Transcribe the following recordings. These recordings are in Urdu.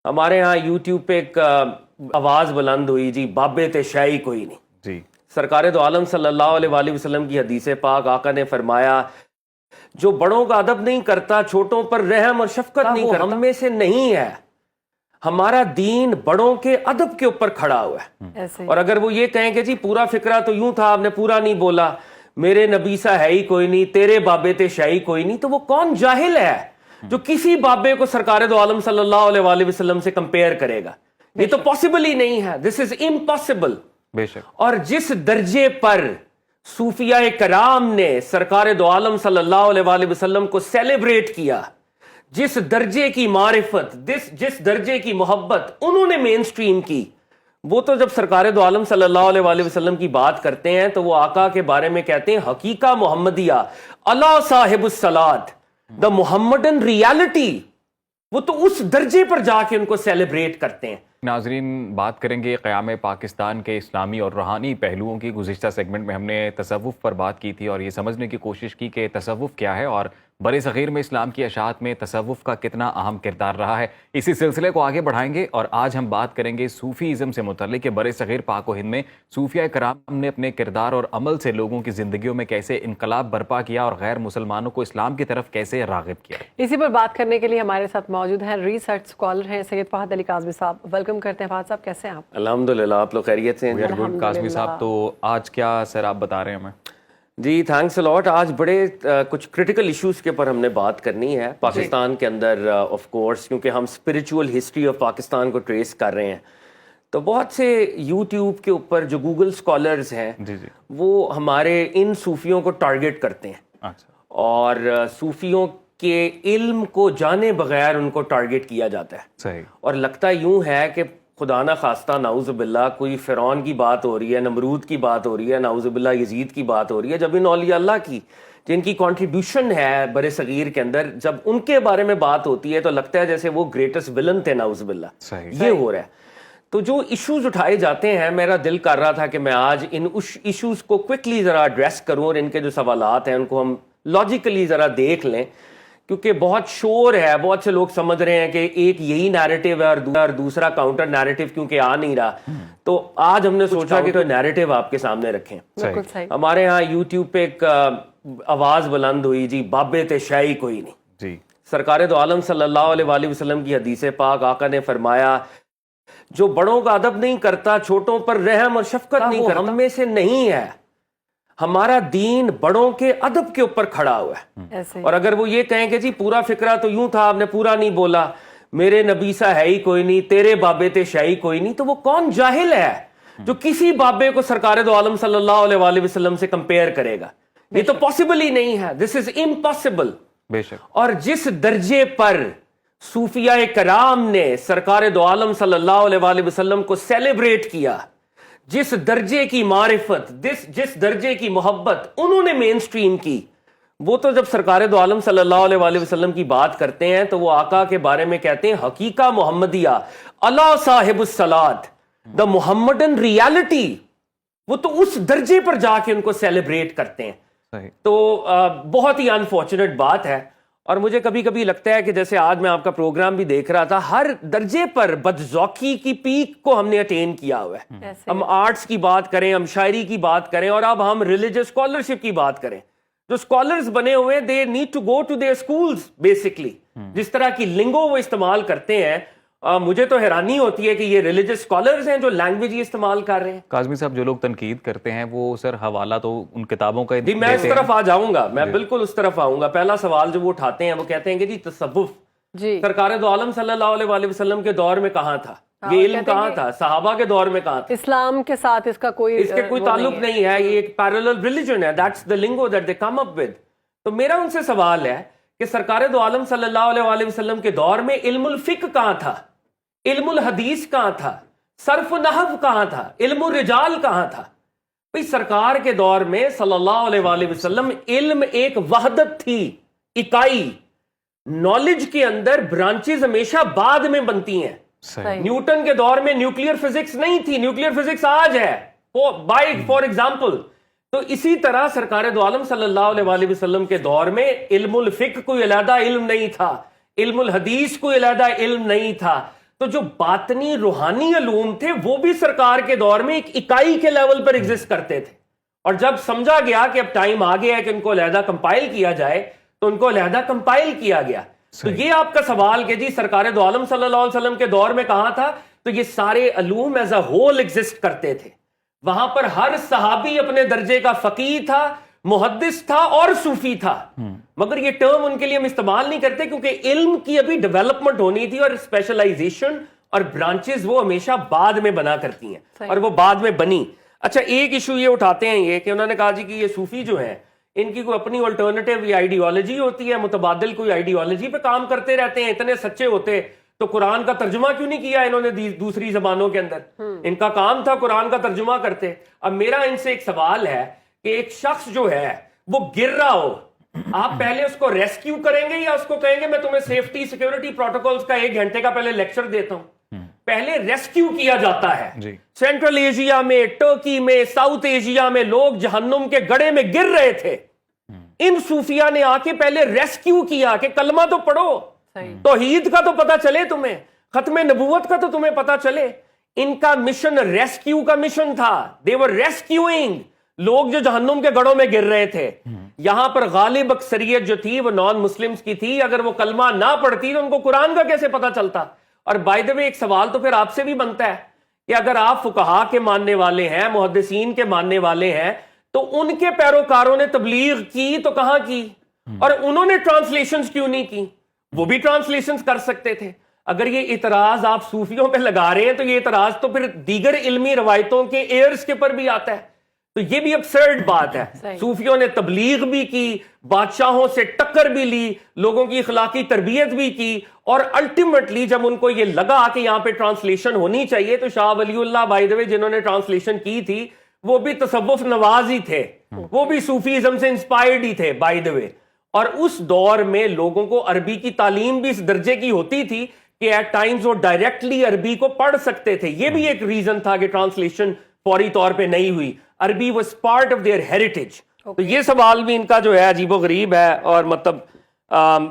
ہمارے ہاں یوٹیوب پہ ایک آواز بلند ہوئی جی، بابے تے شاہی کوئی نہیں جی۔ سرکار دو عالم صلی اللہ علیہ وآلہ وسلم کی حدیث پاک، آقا نے فرمایا جو بڑوں کا ادب نہیں کرتا، چھوٹوں پر رحم اور شفقت نہیں کرتا، ہم میں سے نہیں ہے۔ ہمارا دین بڑوں کے ادب کے اوپر کھڑا ہوا ہے۔ اور اگر وہ یہ کہیں کہ جی پورا فقرہ تو یوں تھا، آپ نے پورا نہیں بولا، میرے نبی سا ہے ہی کوئی نہیں، تیرے بابے تے شاہی کوئی نہیں، تو وہ کون جاہل ہے جو کسی بابے کو سرکار دو عالم صلی اللہ علیہ وآلہ وسلم سے کمپیئر کرے گا؟ یہ تو پاسبل ہی نہیں ہے، دس از امپاسبل۔ بے شک۔ اور جس درجے پر صوفیاء کرام نے سرکار دو عالم صلی اللہ علیہ وآلہ وسلم کو سیلیبریٹ کیا، جس درجے کی معرفت، جس درجے کی محبت انہوں نے مین سٹریم کی، وہ تو جب سرکار دو عالم صلی اللہ علیہ وآلہ وسلم کی بات کرتے ہیں تو وہ آقا کے بارے میں کہتے ہیں حقیقہ محمدیہ، اللہ صاحب الصلاۃ، دا محمدن ریالٹی، وہ تو اس درجے پر جا کے ان کو سیلیبریٹ کرتے ہیں۔ ناظرین، بات کریں گے قیام پاکستان کے اسلامی اور روحانی پہلوؤں کی۔ گزشتہ سیگمنٹ میں ہم نے تصوف پر بات کی تھی اور یہ سمجھنے کی کوشش کی کہ تصوف کیا ہے اور بر صغیر میں اسلام کی اشاعت میں تصوف کا کتنا اہم کردار رہا ہے۔ اسی سلسلے کو آگے بڑھائیں گے اور آج ہم بات کریں گے صوفی ازم سے متعلق کہ بر صغیر پاک و ہند میں صوفیاء کرام نے اپنے کردار اور عمل سے لوگوں کی زندگیوں میں کیسے انقلاب برپا کیا اور غیر مسلمانوں کو اسلام کی طرف کیسے راغب کیا۔ اسی پر بات کرنے کے لیے ہمارے ساتھ موجود ہیں ریسرچ اسکالر ہیں سید فہد علی کاظمی صاحب۔ ویلکم کرتے ہیں فہد صاحب، کیسے ہیں آپ؟ الحمدللہ، آپ لوگ خیریت سے ہیں؟ کاظمی صاحب، تو آج کیا سر آپ بتا رہے ہیں ہمیں؟ جی تھینکس الاٹ۔ آج بڑے کچھ کریٹیکل ایشوز کے پر ہم نے بات کرنی ہے پاکستان کے اندر، آف کورس کیونکہ ہم اسپریچول ہسٹری آف پاکستان کو ٹریس کر رہے ہیں، تو بہت سے یوٹیوب کے اوپر جو گوگل اسکالرز ہیں وہ ہمارے ان صوفیوں کو ٹارگٹ کرتے ہیں اور صوفیوں کے علم کو جانے بغیر ان کو ٹارگٹ کیا جاتا ہے۔ صحیح۔ اور لگتا یوں ہے کہ خدا نہ خواستہ نعوذ باللہ کوئی فرعون کی بات ہو رہی ہے، نمرود کی بات ہو رہی ہے، نعوذ باللہ یزید کی بات ہو رہی ہے، جب ان اولیاء اللہ کی جن کی کنٹریبیوشن ہے بر صغیر کے اندر، جب ان کے بارے میں بات ہوتی ہے تو لگتا ہے جیسے وہ گریٹسٹ ولن تھے، نعوذ باللہ۔ یہ ہو رہا ہے۔ تو جو ایشوز اٹھائے جاتے ہیں، میرا دل کر رہا تھا کہ میں آج ان ایشوز کو کوئکلی ذرا ایڈریس کروں اور ان کے جو سوالات ہیں ان کو ہم لاجیکلی ذرا دیکھ لیں، کیونکہ بہت شور ہے، بہت سے لوگ سمجھ رہے ہیں کہ ایک یہی نیریٹو ہے اور دوسرا کاؤنٹر نیریٹو کیونکہ آ نہیں رہا، تو آج ہم نے سوچا کہ کوئی نیریٹو آپ کے سامنے رکھیں۔ ہمارے ہاں یوٹیوب پہ ایک آواز بلند ہوئی جی، بابے تے شاہی کوئی نہیں جی۔ سرکار دو عالم صلی اللہ علیہ وآلہ وسلم کی حدیث پاک، آقا نے فرمایا جو بڑوں کا ادب نہیں کرتا، چھوٹوں پر رحم اور شفقت نہیں کرتا، ہم میں سے نہیں ہے۔ ہمارا دین بڑوں کے ادب کے اوپر کھڑا ہوا ہے۔ اور اگر وہ یہ کہیں کہ جی پورا فقرہ تو یوں تھا، آپ نے پورا نہیں بولا، میرے نبی سا ہے ہی کوئی نہیں، تیرے بابے تے شاہی کوئی نہیں، تو وہ کون جاہل ہے جو کسی بابے کو سرکار دو عالم صلی اللہ علیہ وآلہ وسلم سے کمپیئر کرے گا؟ یہ تو پاسبل ہی نہیں ہے، دس از امپاسبل۔ بے شک۔ اور جس درجے پر صوفیاء کرام نے سرکار دو عالم صلی اللہ علیہ وآلہ وسلم کو سیلیبریٹ کیا، جس درجے کی معرفت، جس درجے کی محبت انہوں نے مین سٹریم کی، وہ تو جب سرکار دو عالم صلی اللہ علیہ وآلہ وسلم کی بات کرتے ہیں تو وہ آقا کے بارے میں کہتے ہیں حقیقہ محمدیہ، اللہ صاحب الصلاۃ، دا محمدن ریالٹی، وہ تو اس درجے پر جا کے ان کو سیلیبریٹ کرتے ہیں۔ تو بہت ہی انفارچونیٹ بات ہے، اور مجھے کبھی کبھی لگتا ہے کہ جیسے آج میں آپ کا پروگرام بھی دیکھ رہا تھا، ہر درجے پر بدذوقی کی پیک کو ہم نے اٹین کیا ہوا ہے۔ ہم آرٹس کی بات کریں، ہم شاعری کی بات کریں، اور اب ہم ریلیجس اسکالرشپ کی بات کریں۔ جو اسکالرز بنے ہوئے they need to go to their schools basically. جس طرح کی لنگو وہ استعمال کرتے ہیں، مجھے تو حیرانی ہوتی ہے کہ یہ ریلیجس اسکالرز ہیں جو لینگویج ہی استعمال کر رہے ہیں۔ کاظمی صاحب، جو لوگ تنقید کرتے ہیں وہ سر حوالہ تو ان کتابوں کا جی میں اس طرف آ جاؤں گا، میں بالکل اس طرف آؤں گا۔ پہلا سوال جو وہ اٹھاتے ہیں وہ کہتے ہیں کہ جی تصوف سرکار دو عالم صلی اللہ علیہ وآلہ وسلم کے دور میں کہاں تھا؟ یہ علم کہاں تھا؟ صحابہ کے دور میں کہاں تھا؟ اسلام کے ساتھ اس کا کوئی تعلق نہیں ہے، یہ ایک پیرلل ریلیجن ہے، that's the lingo that they come up with۔ تو میرا ان سے سوال ہے کہ سرکار دو عالم صلی اللہ علیہ وآلہ وسلم کے دور میں علم الفقہ کہاں تھا؟ علم الحدیث کہاں تھا؟ صرف و نحو کہاں تھا؟ علم الرجال کہاں تھا؟ بھئی سرکار کے دور میں صلی اللہ علیہ وآلہ وسلم علم ایک وحدت تھی، اکائی۔ نالج کے اندر برانچز ہمیشہ بعد میں بنتی ہیں۔ نیوٹن کے دور میں نیوکلیئر فزکس نہیں تھی، نیوکلیئر فزکس آج ہے فار ایگزامپل۔ تو اسی طرح سرکار دو عالم صلی اللہ علیہ وآلہ وسلم کے دور میں علم الفقہ کوئی علیحدہ علم نہیں تھا، علم الحدیث کوئی علیحدہ علم نہیں تھا، تو جو باطنی روحانی علوم تھے وہ بھی سرکار کے دور میں ایک اکائی کے لیول پر ایگزسٹ کرتے تھے، اور جب سمجھا گیا کہ اب ٹائم آ گیا ہے کہ ان کو علیحدہ کمپائل کیا جائے تو ان کو علیحدہ کمپائل کیا گیا. تو یہ آپ کا سوال کہ جی سرکار دو عالم صلی اللہ علیہ وسلم کے دور میں کہاں تھا، تو یہ سارے علوم ایز اے ہول ایگزسٹ کرتے تھے. وہاں پر ہر صحابی اپنے درجے کا فقیہ تھا، محدث تھا اور صوفی تھا، مگر یہ ٹرم ان کے لیے ہم استعمال نہیں کرتے کیونکہ علم کی ابھی ڈیولپمنٹ ہونی تھی، اور اسپیشلائزیشن اور برانچز وہ ہمیشہ بعد میں بنا کرتی ہیں، اور وہ بعد میں بنی. اچھا ایک ایشو یہ اٹھاتے ہیں یہ کہ انہوں نے کہا جی کہ یہ صوفی جو ہیں ان کی کوئی اپنی الٹرنیٹیو آئیڈیالوجی ہوتی ہے، متبادل کوئی آئیڈیالوجی پہ کام کرتے رہتے ہیں. اتنے سچے ہوتے تو قرآن کا ترجمہ کیوں نہیں کیا انہوں نے دوسری زبانوں کے اندر؟ ان کا کام تھا قرآن کا ترجمہ کرتے. اب میرا ان سے ایک سوال ہے کہ ایک شخص جو ہے وہ گر رہا ہو، آپ پہلے اس کو ریسکیو کریں گے یا اس کو کہیں گے میں تمہیں سیفٹی سیکیورٹی پروٹوکولز کا 1 گھنٹے کا پہلے لیکچر دیتا ہوں؟ پہلے ریسکیو کیا جاتا ہے. سینٹرل ایشیا میں، ٹرکی میں، ساؤتھ ایشیا میں لوگ جہنم کے گڑھے میں گر رہے تھے، ان صوفیہ نے آ کے پہلے ریسکیو کیا کہ کلمہ تو پڑھو، توحید کا تو پتا چلے تمہیں، ختم نبوت کا تو تمہیں پتا چلے. ان کا مشن ریسکیو کا مشن تھا. they were rescuing لوگ جو جہنم کے گڑھوں میں گر رہے تھے. یہاں پر غالب اکثریت جو تھی وہ نان مسلمز کی تھی، اگر وہ کلمہ نہ پڑھتی تو ان کو قرآن کا کیسے پتا چلتا؟ اور بائی دا وے ایک سوال تو پھر آپ سے بھی بنتا ہے کہ اگر آپ فقہا کے ماننے والے ہیں، محدثین کے ماننے والے ہیں، تو ان کے پیروکاروں نے تبلیغ کی تو کہاں کی، اور انہوں نے ٹرانسلیشنز کیوں نہیں کی؟ وہ بھی ٹرانسلیشنز کر سکتے تھے. اگر یہ اعتراض آپ صوفیوں پہ لگا رہے ہیں تو یہ اعتراض تو پھر دیگر علمی روایتوں کے ایئرز کے پر بھی آتا ہے. تو یہ بھی ابسرڈ بات ہے. صوفیوں نے تبلیغ بھی کی، بادشاہوں سے ٹکر بھی لی، لوگوں کی اخلاقی تربیت بھی کی، اور الٹیمیٹلی جب ان کو یہ لگا کہ یہاں پہ ٹرانسلیشن ہونی چاہیے تو شاہ ولی اللہ بائی دا وے جنہوں نے ٹرانسلیشن کی تھی وہ بھی تصوف نواز ہی تھے، وہ بھی صوفیزم سے انسپائرڈ ہی تھے بائی دا وے. اور اس دور میں لوگوں کو عربی کی تعلیم بھی اس درجے کی ہوتی تھی کہ ایٹ ٹائمز وہ ڈائریکٹلی عربی کو پڑھ سکتے تھے. یہ بھی ایک ریزن تھا کہ ٹرانسلیشن فوری طور پہ نہیں ہوئی. Arabi was part of their heritage. تو یہ سوال بھی ان کا جو ہے عجیب و غریب ہے. اور مطلب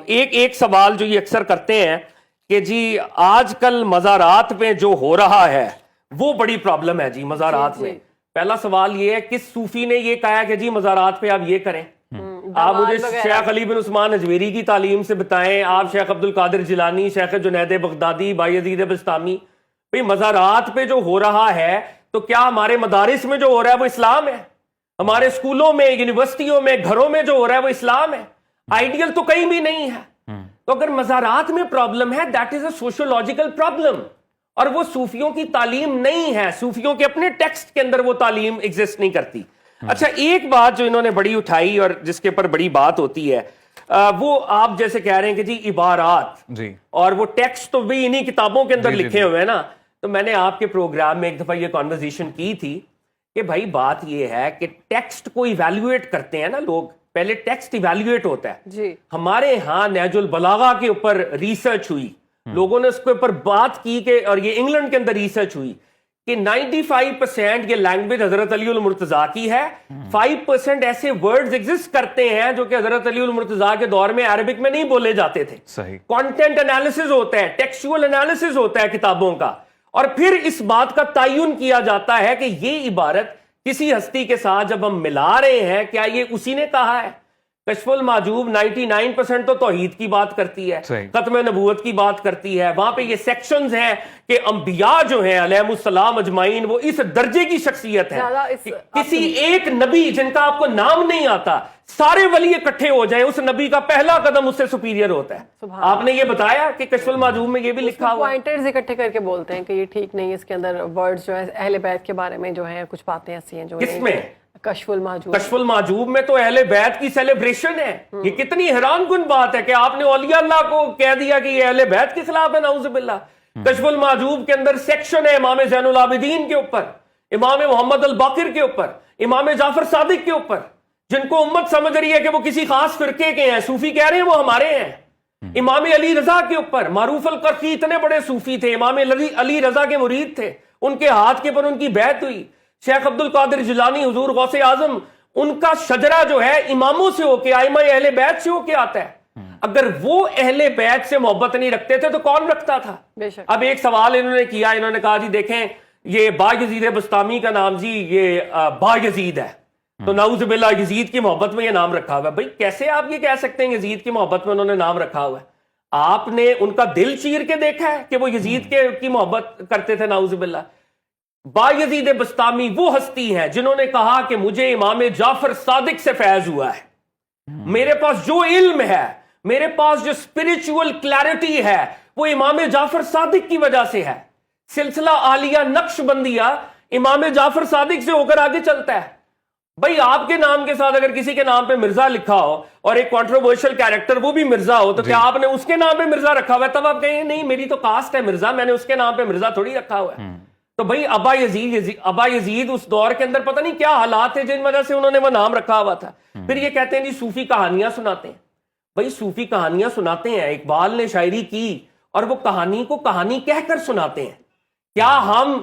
ایک سوال جو یہ اکثر کرتے ہیں کہ جی آج کل مزارات پہ جو ہو رہا ہے وہ بڑی پرابلم ہے جی مزارات میں. پہلا سوال یہ ہے کس صوفی نے یہ کہا کہ جی مزارات پہ آپ یہ کریں؟ آپ مجھے شیخ علی بن عثمان اجمیری کی تعلیم سے بتائیں، آپ شیخ عبد القادر جیلانی، شیخ جنید بغدادی، بایزید بسطامی. بھئی مزارات پہ جو ہو رہا ہے تو کیا ہمارے مدارس میں جو ہو رہا ہے وہ اسلام ہے؟ ہمارے اسکولوں میں، یونیورسٹیوں میں، گھروں میں جو ہو رہا ہے وہ اسلام ہے؟ آئیڈیل تو کہیں بھی نہیں ہے. تو اگر مزارات میں پرابلم ہے that is a sociological problem, اور وہ صوفیوں کی تعلیم نہیں ہے. صوفیوں کے اپنے ٹیکسٹ کے اندر وہ تعلیم ایگزسٹ نہیں کرتی. اچھا ایک بات جو انہوں نے بڑی اٹھائی اور جس کے پر بڑی بات ہوتی ہے وہ آپ جیسے کہہ رہے ہیں کہ جی عبارات اور وہ ٹیکسٹ تو بھی انہی کتابوں کے اندر لکھے ہوئے ہیں نا. تو میں نے آپ کے پروگرام میں ایک دفعہ یہ کانورزیشن کی تھی کہ بھائی بات یہ ہے کہ ٹیکسٹ کو ایویلویٹ کرتے ہیں نا لوگ، پہلے ٹیکسٹ ایویلویٹ ہوتا ہے. ہمارے ہاں نہج البلاغہ کے اوپر ریسرچ ہوئی، لوگوں نے اس کے اوپر بات کی کہ، اور یہ انگلینڈ کے اندر ریسرچ ہوئی کہ 95% یہ لینگویج حضرت علی المرتضیٰ کی ہے. 5% ایسے ورڈز ایگزسٹ کرتے ہیں جو کہ حضرت علی المرتضیٰ کے دور میں عربک میں نہیں بولے جاتے تھے. کانٹینٹ انالیسز ہوتا ہے، ٹیکسچول انالیسز ہوتا ہے کتابوں کا، اور پھر اس بات کا تعین کیا جاتا ہے کہ یہ عبارت کسی ہستی کے ساتھ جب ہم ملا رہے ہیں کیا یہ اسی نے کہا ہے. کشف المحجوب 99% تو توحید کی بات کرتی ہے، ختم نبوت کی بات کرتی ہے. وہاں پہ یہ سیکشنز ہیں کہ انبیاء جو ہیں علیہم السلام اجمعین وہ اس درجے کی شخصیت ہے. کسی ایک نبی جن کا آپ کو نام نہیں آتا، سارے ولی اکٹھے ہو جائیں، اس نبی کا پہلا قدم اس سے سپیریئر ہوتا ہے. آپ نے یہ بتایا کہ کشف المحجوب میں یہ بھی لکھا ہوا ہے. پوائنٹرز اکٹھے کر کے بولتے ہیں کہ یہ ٹھیک نہیں، اس کے اندر ورڈز جو ہے اہل بیت کے بارے میں جو ہے کچھ باتیں ایسی ہیں جو کس میں کشف المحجوب، کشف المحجوب میں تو اہل بیت کی سیلیبریشن ہے. یہ کتنی حیران کن بات ہے کہ آپ نے اولیاء اللہ کو کہہ دیا کہ یہ اہل بیت کے خلاف ہے، نعوذ باللہ. کشف المحجوب کے اندر سیکشن ہے امام زین العابدین کے اوپر، امام محمد الباقر کے اوپر، امام جعفر صادق کے اوپر، جن کو امت سمجھ رہی ہے کہ وہ کسی خاص فرقے کے ہیں. صوفی کہہ رہے ہیں وہ ہمارے ہیں. امام علی رضا کے اوپر، معروف القرقی اتنے بڑے صوفی تھے، امام علی رضا کے مرید تھے، ان کے ہاتھ کے پر ان کی بیعت ہوئی. شیخ عبد القادر جیلانی حضور غوث اعظم، ان کا شجرہ جو ہے اماموں سے ہو کے، ائمہ اہل بیت سے ہو کے آتا ہے. اگر وہ اہل بیت سے محبت نہیں رکھتے تھے تو کون رکھتا تھا؟ بے شک. اب ایک سوال انہوں نے کیا، انہوں نے کہا جی دیکھیں یہ با یزید بسطامی کا نام جی یہ با یزید ہے، تو نعوذ باللہ یزید کی محبت میں یہ نام رکھا ہوا ہے. بھائی کیسے آپ یہ کہہ سکتے ہیں یزید کی محبت میں انہوں نے نام رکھا ہوا ہے؟ آپ نے ان کا دل چیر کے دیکھا ہے کہ وہ یزید کی محبت کرتے تھے؟ نعوذ باللہ. با یزید بسطامی وہ ہستی ہیں جنہوں نے کہا کہ مجھے امام جعفر صادق سے فیض ہوا ہے، میرے پاس جو علم ہے، میرے پاس جو اسپرچول کلیرٹی ہے وہ امام جعفر صادق کی وجہ سے ہے. سلسلہ عالیہ نقش بندیہ امام جعفر صادق سے ہو کر آگے چلتا ہے. بھائی آپ کے نام کے ساتھ اگر کسی کے نام پہ مرزا لکھا ہو اور ایک کنٹروورشل کیریکٹر وہ بھی مرزا ہو تو کیا آپ نے اس کے نام پہ مرزا رکھا ہوا ہے؟ تب آپ کہیں گے نہیں میری تو کاسٹ ہے مرزا، میں نے اس کے نام پہ مرزا تھوڑی رکھا ہوا ہے. تو بھائی ابا یزید اس دور کے اندر پتہ نہیں کیا حالات تھے جن وجہ سے انہوں نے وہ نام رکھا ہوا تھا. پھر یہ کہتے ہیں جی صوفی کہانیاں سناتے ہیں. بھائی صوفی کہانیاں سناتے ہیں، اقبال نے شاعری کی اور وہ کہانی کو کہانی کہہ کر سناتے ہیں. کیا ہم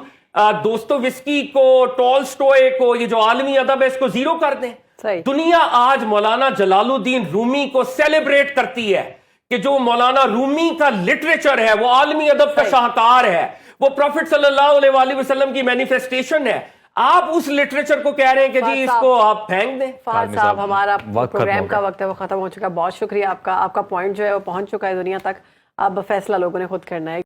دوستویسکی کو، ٹولسٹوئے کو، یہ جو عالمی ادب ہے اس کو زیرو کر دیں؟ صحیح. دنیا آج مولانا جلال الدین رومی کو سیلیبریٹ کرتی ہے کہ جو مولانا رومی کا لٹریچر ہے وہ عالمی ادب کا شاہکار ہے، وہ پروفٹ صلی اللہ علیہ وآلہ وسلم کی مینیفیسٹیشن ہے. آپ اس لٹریچر کو کہہ رہے ہیں کہ جی اس کو آپ پھینک دیں. فہد صاحب ہمارا پروگرام کا ختم وقت ہے وہ ختم ہو چکا. بہت شکریہ آپ کا پوائنٹ جو ہے وہ پہنچ چکا ہے دنیا تک. اب فیصلہ لوگوں نے خود کرنا ہے.